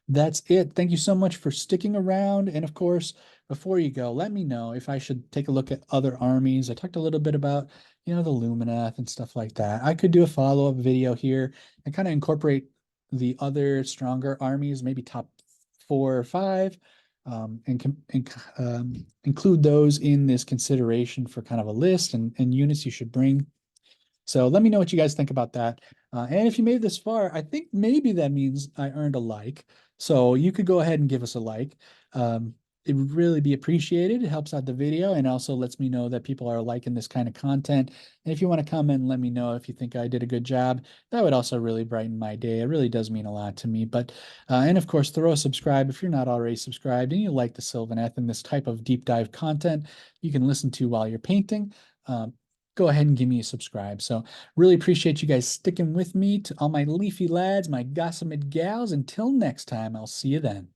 that's it. Thank you so much for sticking around. And of course, before you go, let me know if I should take a look at other armies. I talked a little bit about, the Lumineth and stuff like that. I could do a follow-up video here and kind of incorporate the other stronger armies, maybe top 4 or 5, and include those in this consideration for kind of a list and units you should bring. So let me know what you guys think about that. And if you made it this far, I think maybe that means I earned a like. So you could go ahead and give us a like. It would really be appreciated. It helps out the video and also lets me know that people are liking this kind of content. And if you want to comment and let me know if you think I did a good job, that would also really brighten my day. It really does mean a lot to me. But and of course, throw a subscribe if you're not already subscribed and you like the Sylvaneth and this type of deep dive content you can listen to while you're painting. Go ahead and give me a subscribe. So really appreciate you guys sticking with me. To all my leafy lads, my gossamed gals. Until next time, I'll see you then.